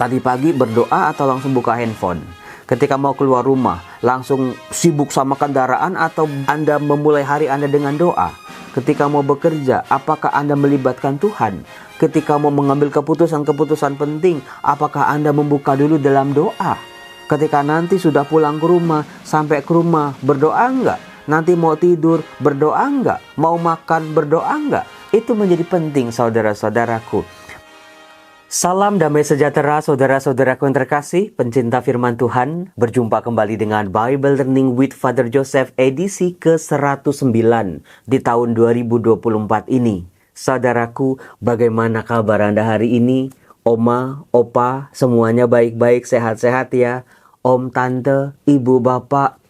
Tadi pagi berdoa atau langsung buka handphone? Ketika mau keluar rumah, langsung sibuk sama kendaraan atau Anda memulai hari Anda dengan doa? Ketika mau bekerja, apakah Anda melibatkan Tuhan? Ketika mau mengambil keputusan-keputusan penting, apakah Anda membuka dulu dalam doa? Ketika nanti sudah pulang ke rumah, sampai ke rumah, berdoa enggak? Nanti mau tidur, berdoa enggak? Mau makan, berdoa enggak? Itu menjadi penting, saudara-saudaraku. Salam damai sejahtera saudara-saudaraku yang terkasih, pencinta firman Tuhan. Berjumpa kembali dengan Bible Learning with Father Joseph edisi ke-109 di tahun 2024 ini. Saudaraku, bagaimana kabar Anda hari ini? Oma, opa, semuanya baik-baik, sehat-sehat ya? Om, tante, ibu, bapak,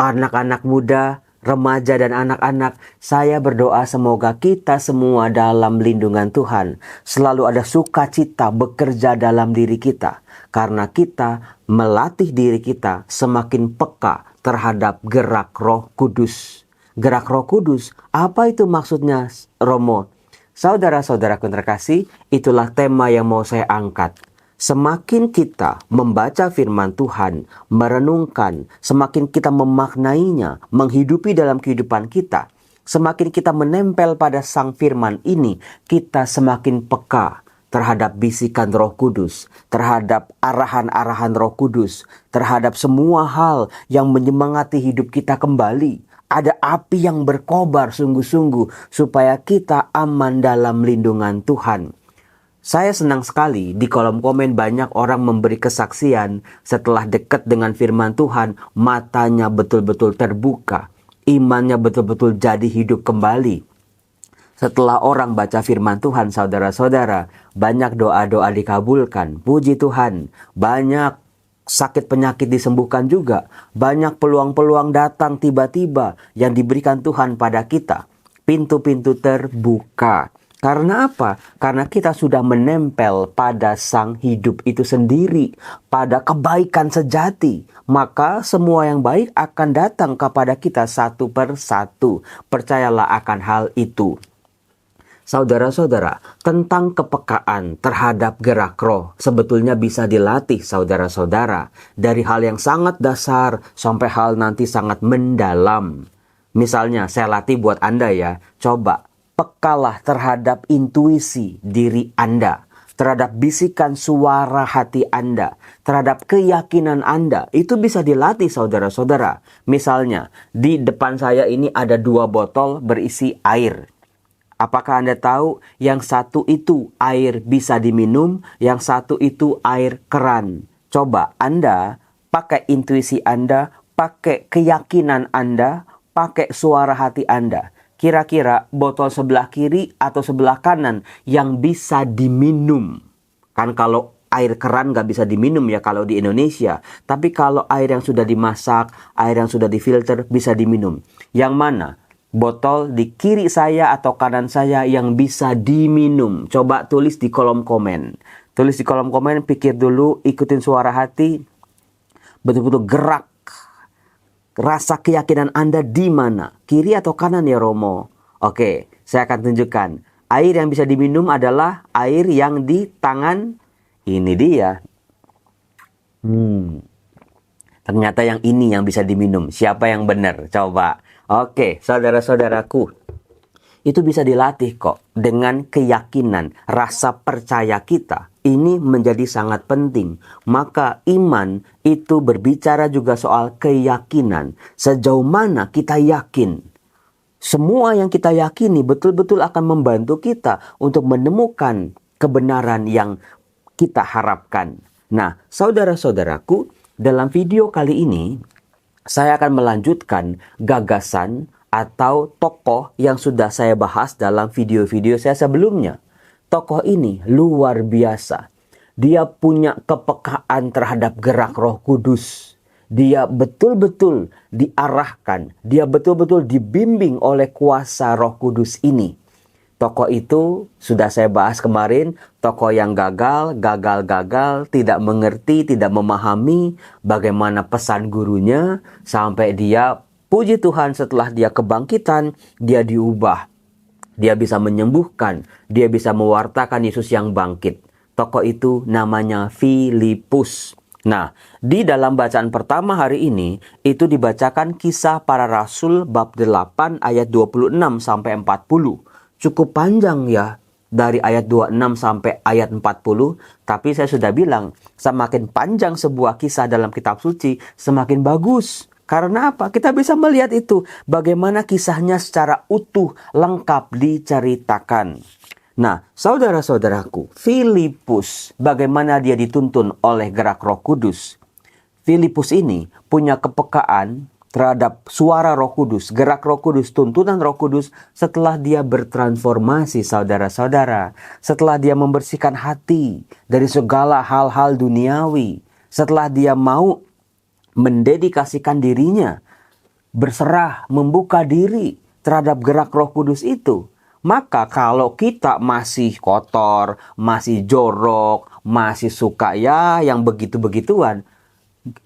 anak-anak muda, remaja dan anak-anak, saya berdoa semoga kita semua dalam lindungan Tuhan. Selalu ada sukacita bekerja dalam diri kita. Karena kita melatih diri kita semakin peka terhadap gerak Roh Kudus. Gerak Roh Kudus, apa itu maksudnya, Romo? Saudara-saudaraku yang terkasih, itulah tema yang mau saya angkat. Semakin kita membaca firman Tuhan, merenungkan, semakin kita memaknainya, menghidupi dalam kehidupan kita, semakin kita menempel pada sang firman ini, kita semakin peka terhadap bisikan Roh Kudus, terhadap arahan-arahan Roh Kudus, terhadap semua hal yang menyemangati hidup kita kembali. Ada api yang berkobar sungguh-sungguh supaya kita aman dalam lindungan Tuhan. Saya senang sekali di kolom komen banyak orang memberi kesaksian setelah dekat dengan firman Tuhan, matanya betul-betul terbuka, imannya betul-betul jadi hidup kembali. Setelah orang baca firman Tuhan, saudara-saudara, banyak doa-doa dikabulkan. Puji Tuhan, banyak sakit penyakit disembuhkan juga. Banyak peluang-peluang datang tiba-tiba yang diberikan Tuhan pada kita. Pintu-pintu terbuka. Karena apa? Karena kita sudah menempel pada sang hidup itu sendiri, pada kebaikan sejati. Maka semua yang baik akan datang kepada kita satu per satu. Percayalah akan hal itu. Saudara-saudara, tentang kepekaan terhadap gerak roh sebetulnya bisa dilatih saudara-saudara. Dari hal yang sangat dasar sampai hal nanti sangat mendalam. Misalnya saya latih buat Anda ya, coba. Pekalah terhadap intuisi diri Anda, terhadap bisikan suara hati Anda, terhadap keyakinan Anda. Itu bisa dilatih saudara-saudara. Misalnya, di depan saya ini ada 2 botol berisi air. Apakah Anda tahu yang satu itu air bisa diminum, yang satu itu air keran? Coba Anda pakai intuisi Anda, pakai keyakinan Anda, pakai suara hati Anda. Kira-kira botol sebelah kiri atau sebelah kanan yang bisa diminum. Kan kalau air keran nggak bisa diminum ya kalau di Indonesia. Tapi kalau air yang sudah dimasak, air yang sudah difilter bisa diminum. Yang mana? Botol di kiri saya atau kanan saya yang bisa diminum. Coba tulis di kolom komen. Tulis di kolom komen, pikir dulu, ikutin suara hati. Betul-betul gerak. Rasa keyakinan Anda di mana? Kiri atau kanan ya Romo? Oke, saya akan tunjukkan. Air yang bisa diminum adalah air yang di tangan. Ini dia. Ternyata yang ini yang bisa diminum. Siapa yang benar? Coba. Oke, saudara-saudaraku. Itu bisa dilatih kok. Dengan keyakinan, rasa percaya kita. Ini menjadi sangat penting. Maka iman itu berbicara juga soal keyakinan. Sejauh mana kita yakin. Semua yang kita yakini betul-betul akan membantu kita untuk menemukan kebenaran yang kita harapkan. Nah, saudara-saudaraku, dalam video kali ini saya akan melanjutkan gagasan atau tokoh yang sudah saya bahas dalam video-video saya sebelumnya. Tokoh ini luar biasa. Dia punya kepekaan terhadap gerak Roh Kudus. Dia betul-betul diarahkan. Dia betul-betul dibimbing oleh kuasa Roh Kudus ini. Tokoh itu sudah saya bahas kemarin. Tokoh yang gagal, tidak mengerti, tidak memahami bagaimana pesan gurunya. Sampai dia, puji Tuhan, setelah dia kebangkitan, dia diubah. Dia bisa menyembuhkan, dia bisa mewartakan Yesus yang bangkit. Tokoh itu namanya Filipus. Nah, di dalam bacaan pertama hari ini, itu dibacakan Kisah Para Rasul bab 8 ayat 26 sampai 40. Cukup panjang ya, dari ayat 26 sampai ayat 40. Tapi saya sudah bilang, semakin panjang sebuah kisah dalam kitab suci, semakin bagus. Karena apa? Kita bisa melihat itu, bagaimana kisahnya secara utuh, lengkap diceritakan. Nah, saudara-saudaraku, Filipus, bagaimana dia dituntun oleh gerak Roh Kudus? Filipus ini punya kepekaan terhadap suara Roh Kudus, gerak Roh Kudus, tuntunan Roh Kudus setelah dia bertransformasi, saudara-saudara. Setelah dia membersihkan hati dari segala hal-hal duniawi. Setelah dia mau mendedikasikan dirinya, berserah, membuka diri terhadap gerak Roh Kudus itu. Maka kalau kita masih kotor, masih jorok, masih suka yang begitu-begituan,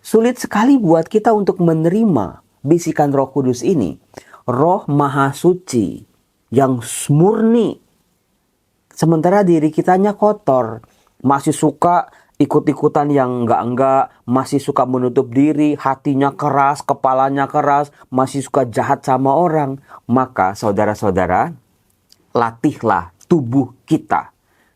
sulit sekali buat kita untuk menerima bisikan Roh Kudus ini. Roh Maha Suci yang murni. Sementara diri kitanya kotor, masih suka ikut-ikutan yang enggak-enggak, masih suka menutup diri, hatinya keras, kepalanya keras, masih suka jahat sama orang. Maka saudara-saudara, latihlah tubuh kita.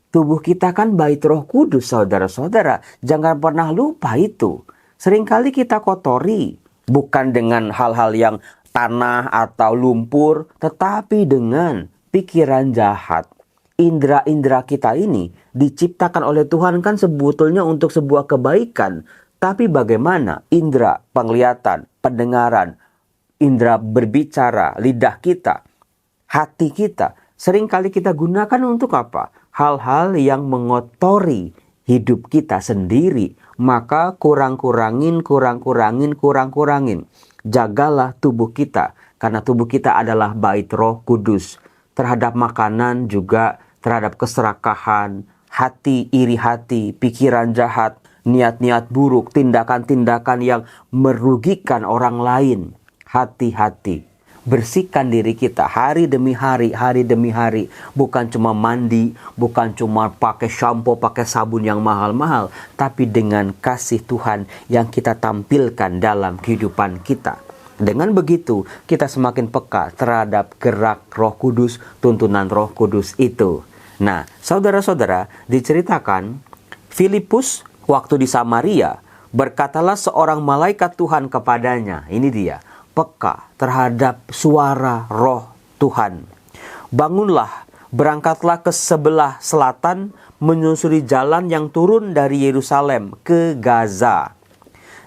Tubuh kita kan bait Roh Kudus, saudara-saudara. Jangan pernah lupa itu. Seringkali kita kotori, bukan dengan hal-hal yang tanah atau lumpur, tetapi dengan pikiran jahat. Indra-indra kita ini diciptakan oleh Tuhan kan sebetulnya untuk sebuah kebaikan. Tapi bagaimana indra penglihatan, pendengaran, indra berbicara, lidah kita, hati kita, seringkali kita gunakan untuk apa? Hal-hal yang mengotori hidup kita sendiri. Maka kurang-kurangin. Jagalah tubuh kita. Karena tubuh kita adalah bait Roh Kudus. Terhadap makanan juga, terhadap keserakahan, hati, iri hati, pikiran jahat, niat-niat buruk, tindakan-tindakan yang merugikan orang lain. Hati-hati. Bersihkan diri kita hari demi hari, hari demi hari. Bukan cuma mandi, bukan cuma pakai shampoo, pakai sabun yang mahal-mahal. Tapi dengan kasih Tuhan yang kita tampilkan dalam kehidupan kita. Dengan begitu, kita semakin peka terhadap gerak Roh Kudus, tuntunan Roh Kudus itu. Nah, saudara-saudara, diceritakan Filipus waktu di Samaria, berkatalah seorang malaikat Tuhan kepadanya. Ini dia. Peka terhadap suara Roh Tuhan. Bangunlah, berangkatlah ke sebelah selatan, menyusuri jalan yang turun dari Yerusalem ke Gaza.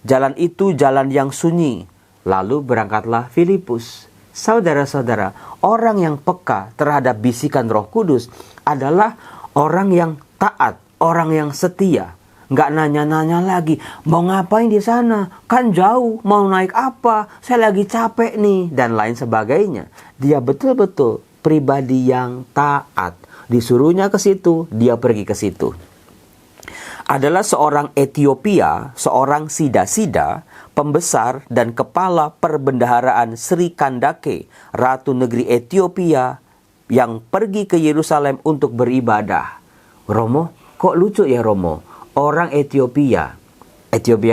Jalan itu jalan yang sunyi. Lalu berangkatlah Filipus. Saudara-saudara, orang yang peka terhadap bisikan Roh Kudus adalah orang yang taat, orang yang setia. Nggak nanya-nanya lagi, mau ngapain di sana? Kan jauh, mau naik apa? Saya lagi capek nih, dan lain sebagainya. Dia betul-betul pribadi yang taat. Disuruhnya ke situ, dia pergi ke situ. Adalah seorang Ethiopia, seorang Sida-Sida, pembesar dan kepala perbendaharaan Sri Kandake, Ratu Negeri Ethiopia, yang pergi ke Yerusalem untuk beribadah. Romo, kok lucu ya Romo? Orang Ethiopia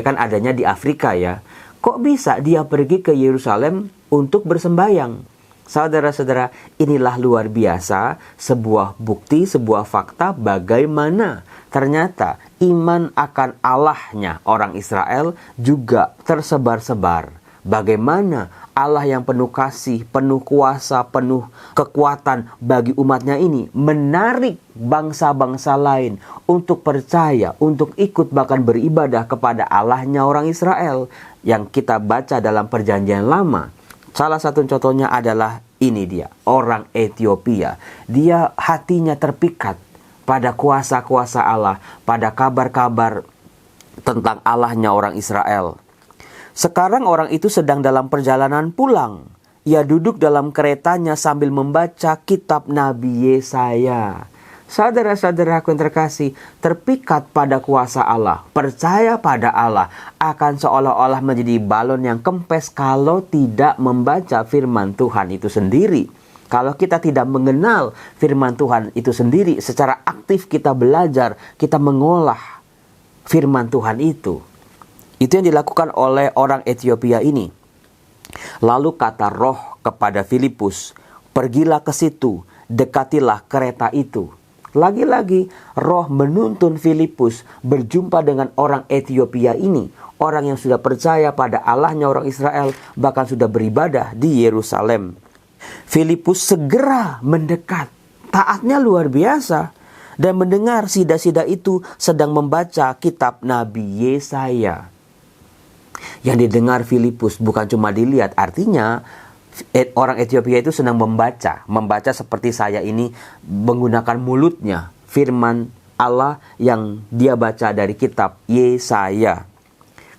kan adanya di Afrika ya. Kok bisa dia pergi ke Yerusalem untuk bersembayang? Saudara-saudara, inilah luar biasa sebuah bukti, sebuah fakta bagaimana ternyata iman akan Allahnya orang Israel juga tersebar-sebar. Bagaimana Allah yang penuh kasih, penuh kuasa, penuh kekuatan bagi umatnya ini menarik bangsa-bangsa lain untuk percaya, untuk ikut bahkan beribadah kepada Allahnya orang Israel yang kita baca dalam perjanjian lama. Salah satu contohnya adalah ini dia, orang Ethiopia. Dia hatinya terpikat pada kuasa-kuasa Allah, pada kabar-kabar tentang Allahnya orang Israel. Sekarang orang itu sedang dalam perjalanan pulang. Ia duduk dalam keretanya sambil membaca kitab Nabi Yesaya. Saudara-saudaraku yang terkasih, terpikat pada kuasa Allah, percaya pada Allah, akan seolah-olah menjadi balon yang kempes kalau tidak membaca firman Tuhan itu sendiri. Kalau kita tidak mengenal firman Tuhan itu sendiri, secara aktif kita belajar, kita mengolah firman Tuhan itu. Itu yang dilakukan oleh orang Ethiopia ini. Lalu kata Roh kepada Filipus, pergilah ke situ, dekatilah kereta itu. Lagi-lagi Roh menuntun Filipus berjumpa dengan orang Ethiopia ini, orang yang sudah percaya pada Allahnya orang Israel, bahkan sudah beribadah di Yerusalem. Filipus segera mendekat, taatnya luar biasa, dan mendengar sida-sida itu sedang membaca kitab Nabi Yesaya. Yang didengar Filipus bukan cuma dilihat, artinya orang Ethiopia itu senang membaca seperti saya ini menggunakan mulutnya firman Allah yang dia baca dari kitab Yesaya.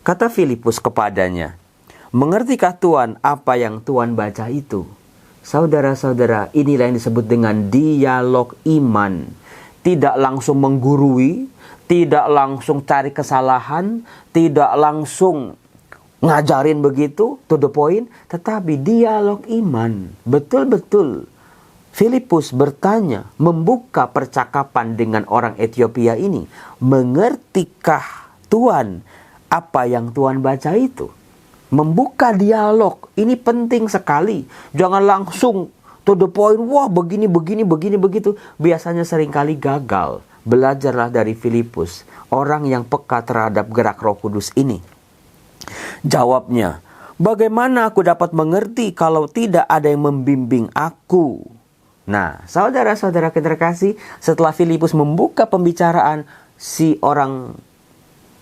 Kata Filipus kepadanya, mengertikah Tuhan apa yang Tuhan baca itu? Saudara-saudara, inilah yang disebut dengan dialog iman. Tidak langsung menggurui, tidak langsung cari kesalahan, tidak langsung ngajarin begitu, to the point, tetapi dialog iman. Betul-betul Filipus bertanya, membuka percakapan dengan orang Ethiopia ini. Mengertikah Tuhan apa yang Tuhan baca itu? Membuka dialog, ini penting sekali. Jangan langsung to the point, wah begini, begitu. Biasanya seringkali gagal. Belajarlah dari Filipus, orang yang peka terhadap gerak Roh Kudus ini. Jawabnya, bagaimana aku dapat mengerti kalau tidak ada yang membimbing aku? Nah, saudara-saudara terkasih, setelah Filipus membuka pembicaraan, si orang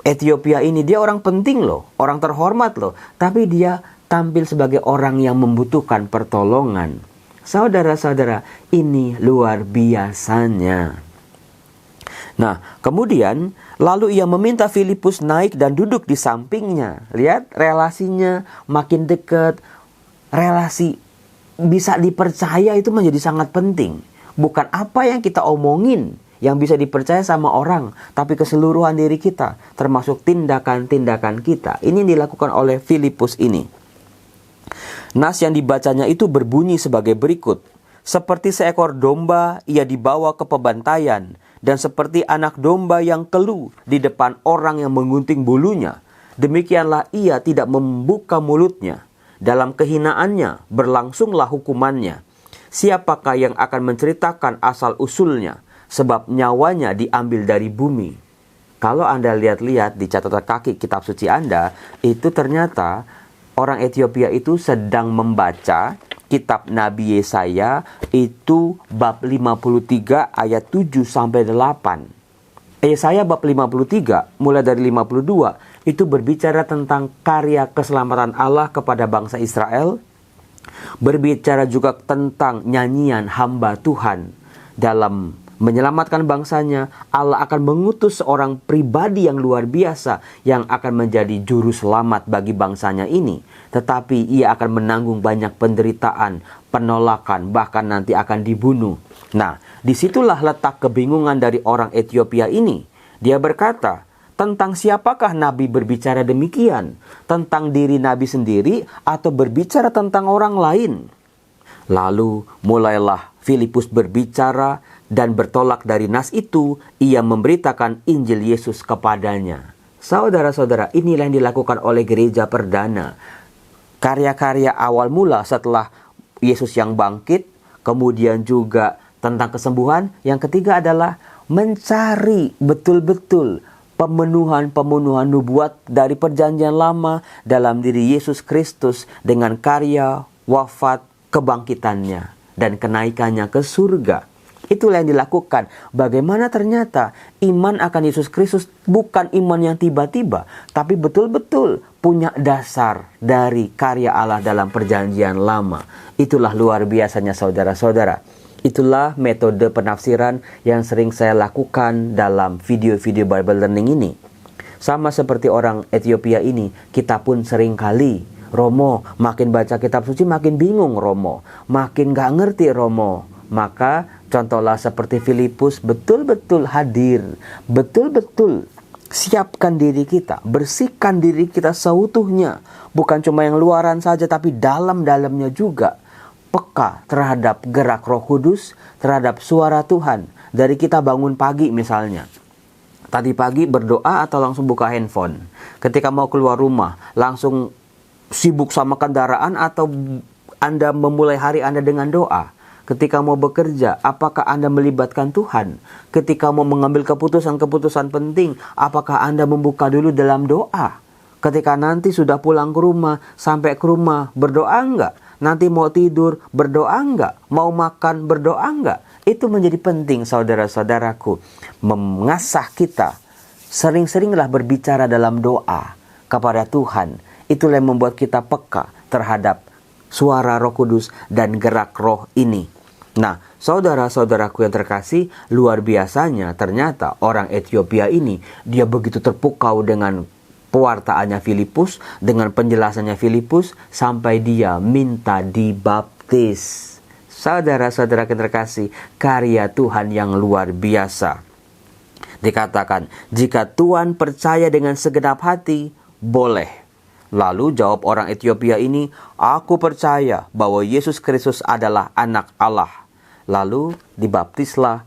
Ethiopia ini, dia orang penting loh, orang terhormat loh, tapi dia tampil sebagai orang yang membutuhkan pertolongan. Saudara-saudara, ini luar biasanya. Nah, kemudian lalu ia meminta Filipus naik dan duduk di sampingnya. Lihat, relasinya makin dekat. Relasi bisa dipercaya itu menjadi sangat penting. Bukan apa yang kita omongin yang bisa dipercaya sama orang, tapi keseluruhan diri kita, termasuk tindakan-tindakan kita. Ini yang dilakukan oleh Filipus ini. Nas yang dibacanya itu berbunyi sebagai berikut. Seperti seekor domba ia dibawa ke pembantaian, dan seperti anak domba yang keluh di depan orang yang menggunting bulunya, demikianlah ia tidak membuka mulutnya. Dalam kehinaannya berlangsunglah hukumannya. Siapakah yang akan menceritakan asal-usulnya? Sebab nyawanya diambil dari bumi. Kalau Anda lihat-lihat di catatan kaki kitab suci Anda, itu ternyata orang Ethiopia itu sedang membaca kitab Nabi Yesaya itu bab 53 ayat 7-8. Yesaya bab 53 mulai dari 52 itu berbicara tentang karya keselamatan Allah kepada bangsa Israel. Berbicara juga tentang nyanyian hamba Tuhan dalam menyelamatkan bangsanya. Allah akan mengutus seorang pribadi yang luar biasa yang akan menjadi juru selamat bagi bangsanya ini. Tetapi ia akan menanggung banyak penderitaan, penolakan, bahkan nanti akan dibunuh. Nah, disitulah letak kebingungan dari orang Ethiopia ini. Dia berkata, tentang siapakah Nabi berbicara demikian? Tentang diri Nabi sendiri atau berbicara tentang orang lain? Lalu mulailah Filipus berbicara dan bertolak dari nas itu, ia memberitakan Injil Yesus kepadanya. Saudara-saudara, inilah yang dilakukan oleh gereja perdana. Karya-karya awal mula setelah Yesus yang bangkit, kemudian juga tentang kesembuhan. Yang ketiga adalah mencari betul-betul pemenuhan nubuat dari perjanjian lama dalam diri Yesus Kristus dengan karya, wafat, kebangkitannya, dan kenaikannya ke surga. Itulah yang dilakukan. Bagaimana ternyata iman akan Yesus Kristus bukan iman yang tiba-tiba, tapi betul-betul punya dasar dari karya Allah dalam perjanjian lama. Itulah luar biasanya saudara-saudara. Itulah metode penafsiran yang sering saya lakukan dalam video-video Bible Learning ini. Sama seperti orang Ethiopia ini, kita pun sering kali, Romo, makin baca kitab suci makin bingung Romo, makin gak ngerti Romo. Maka contohlah seperti Filipus, betul-betul hadir, betul-betul siapkan diri kita, bersihkan diri kita seutuhnya. Bukan cuma yang luaran saja, tapi dalam-dalamnya juga. peka terhadap gerak Roh Kudus, terhadap suara Tuhan. Dari kita bangun pagi misalnya, tadi pagi berdoa atau langsung buka handphone. Ketika mau keluar rumah, langsung sibuk sama kendaraan atau Anda memulai hari Anda dengan doa. Ketika mau bekerja, apakah Anda melibatkan Tuhan? Ketika mau mengambil keputusan-keputusan penting, apakah Anda membuka dulu dalam doa? Ketika nanti sudah pulang ke rumah, sampai ke rumah, berdoa enggak? Nanti mau tidur, berdoa enggak? Mau makan, berdoa enggak? Itu menjadi penting, saudara-saudaraku. Mengasah kita, sering-seringlah berbicara dalam doa kepada Tuhan. Itulah yang membuat kita peka terhadap suara Roh Kudus dan gerak roh ini. Nah, saudara-saudaraku yang terkasih, luar biasanya ternyata orang Ethiopia ini, dia begitu terpukau dengan pewartaannya Filipus, dengan penjelasannya Filipus, sampai dia minta dibaptis. Saudara-saudara yang terkasih, karya Tuhan yang luar biasa. Dikatakan, jika Tuhan percaya dengan segenap hati, boleh. Lalu jawab orang Ethiopia ini, aku percaya bahwa Yesus Kristus adalah anak Allah. Lalu dibaptislah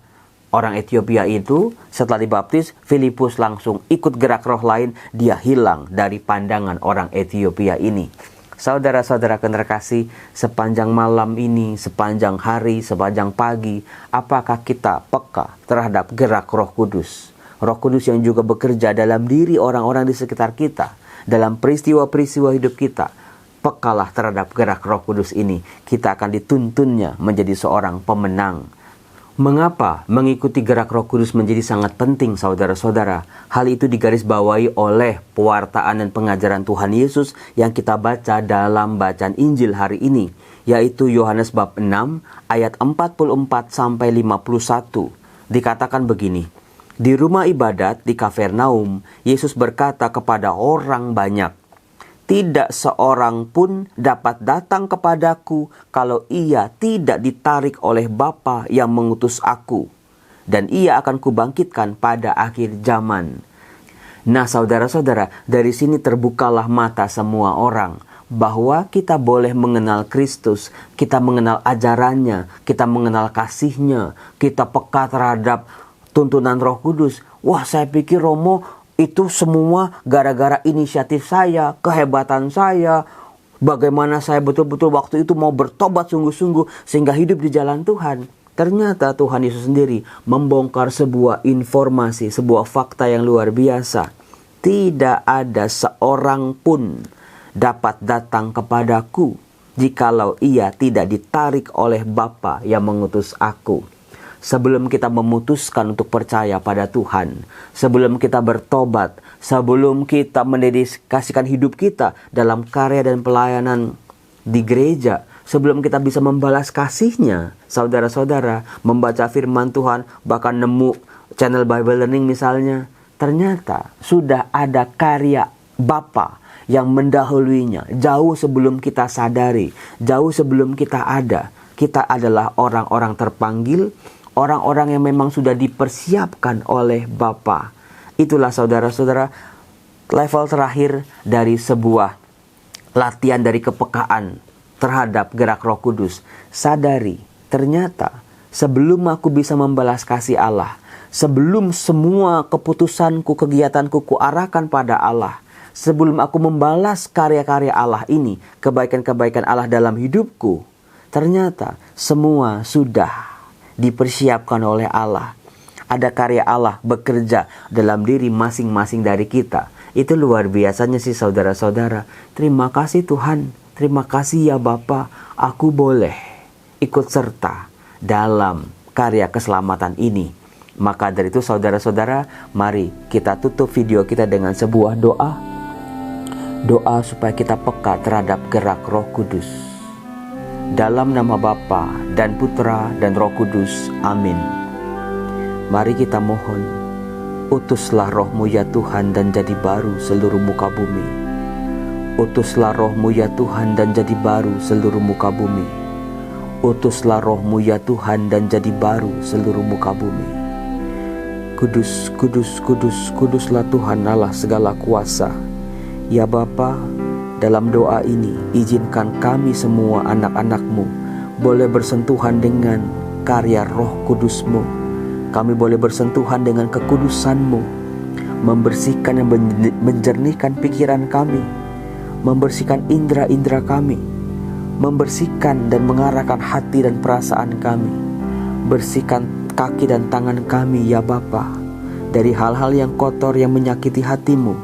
orang Ethiopia itu. Setelah dibaptis, Filipus langsung ikut gerak roh lain. Dia hilang dari pandangan orang Ethiopia ini. Saudara-saudara yang terkasih, sepanjang malam ini, sepanjang hari, sepanjang pagi, apakah kita peka terhadap gerak Roh Kudus? Roh Kudus yang juga bekerja dalam diri orang-orang di sekitar kita, dalam peristiwa-peristiwa hidup kita. Pekalah terhadap gerak Roh Kudus ini. Kita akan dituntunnya menjadi seorang pemenang. Mengapa mengikuti gerak Roh Kudus menjadi sangat penting, saudara-saudara? Hal itu digarisbawahi oleh pewartaan dan pengajaran Tuhan Yesus yang kita baca dalam bacaan Injil hari ini, yaitu Yohanes bab 6 ayat 44 sampai 51. Dikatakan begini, di rumah ibadat di Kapernaum, Yesus berkata kepada orang banyak, tidak seorang pun dapat datang kepadaku kalau ia tidak ditarik oleh Bapa yang mengutus aku. Dan ia akan kubangkitkan pada akhir zaman. Nah, saudara-saudara, dari sini terbukalah mata semua orang bahwa kita boleh mengenal Kristus, kita mengenal ajarannya, kita mengenal kasihnya, kita peka terhadap tuntunan Roh Kudus. Wah, saya pikir Romo itu semua gara-gara inisiatif saya, kehebatan saya, bagaimana saya betul-betul waktu itu mau bertobat sungguh-sungguh sehingga hidup di jalan Tuhan. Ternyata Tuhan Yesus sendiri membongkar sebuah informasi, sebuah fakta yang luar biasa. Tidak ada seorang pun dapat datang kepadaku jikalau ia tidak ditarik oleh Bapa yang mengutus aku. Sebelum kita memutuskan untuk percaya pada Tuhan, sebelum kita bertobat, sebelum kita mendedikasikan hidup kita dalam karya dan pelayanan di gereja, sebelum kita bisa membalas kasih-Nya, saudara-saudara, membaca firman Tuhan, bahkan nemu channel Bible Learning misalnya, ternyata sudah ada karya Bapa yang mendahuluinya, jauh sebelum kita sadari, jauh sebelum kita ada. Kita adalah orang-orang terpanggil, orang-orang yang memang sudah dipersiapkan oleh Bapa. Itulah saudara-saudara level terakhir dari sebuah latihan dari kepekaan terhadap gerak Roh Kudus. Sadari, ternyata sebelum aku bisa membalas kasih Allah, sebelum semua keputusanku, kegiatanku kuarahkan pada Allah, sebelum aku membalas karya-karya Allah ini, kebaikan-kebaikan Allah dalam hidupku, ternyata semua sudah dipersiapkan oleh Allah. Ada karya Allah bekerja dalam diri masing-masing dari kita. Itu luar biasanya sih saudara-saudara. Terima kasih Tuhan. Terima kasih ya Bapa. Aku boleh ikut serta dalam karya keselamatan ini. Maka dari itu saudara-saudara, mari kita tutup video kita dengan sebuah doa. Doa supaya kita peka terhadap gerak Roh Kudus. Dalam nama Bapa dan Putra dan Roh Kudus. Amin. Mari kita mohon, utuslah Roh-Mu ya Tuhan dan jadi baru seluruh muka bumi. Utuslah Roh-Mu ya Tuhan dan jadi baru seluruh muka bumi. Utuslah Roh-Mu ya Tuhan dan jadi baru seluruh muka bumi. Kudus, kudus, kudus, kuduslah Tuhan Allah segala kuasa. Ya Bapa, dalam doa ini, izinkan kami semua anak-anak-Mu boleh bersentuhan dengan karya Roh Kudus-Mu. Kami boleh bersentuhan dengan kekudusan-Mu, membersihkan dan menjernihkan pikiran kami, membersihkan indera-indera kami, membersihkan dan mengarahkan hati dan perasaan kami. Bersihkan kaki dan tangan kami ya Bapa, dari hal-hal yang kotor yang menyakiti hati-Mu,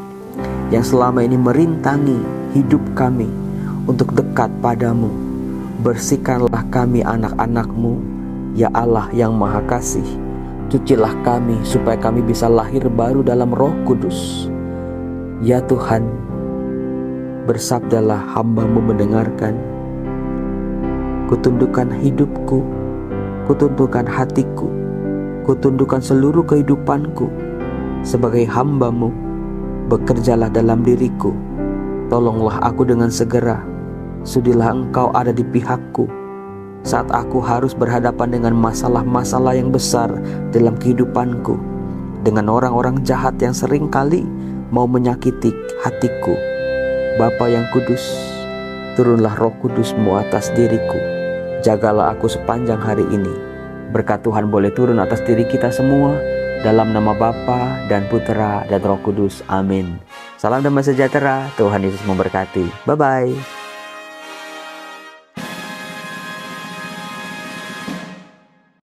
yang selama ini merintangi hidup kami untuk dekat padamu. Bersihkanlah kami anak-anak-Mu, ya Allah yang Maha Kasih. Cucilah kami supaya kami bisa lahir baru dalam Roh Kudus. Ya Tuhan, bersabdalah, hamba-Mu mendengarkan. Kutundukkan hidupku, kutundukkan hatiku, kutundukkan seluruh kehidupanku sebagai hamba-Mu. Bekerjalah dalam diriku, tolonglah aku dengan segera. Sudilah Engkau ada di pihakku saat aku harus berhadapan dengan masalah-masalah yang besar dalam kehidupanku, dengan orang-orang jahat yang sering kali mau menyakiti hatiku. Bapa yang kudus, turunlah Roh Kudus-Mu atas diriku. Jagalah aku sepanjang hari ini. Berkat Tuhan boleh turun atas diri kita semua, dalam nama Bapa dan Putera dan Roh Kudus. Amin. Salam damai sejahtera. Tuhan Yesus memberkati. Bye-bye.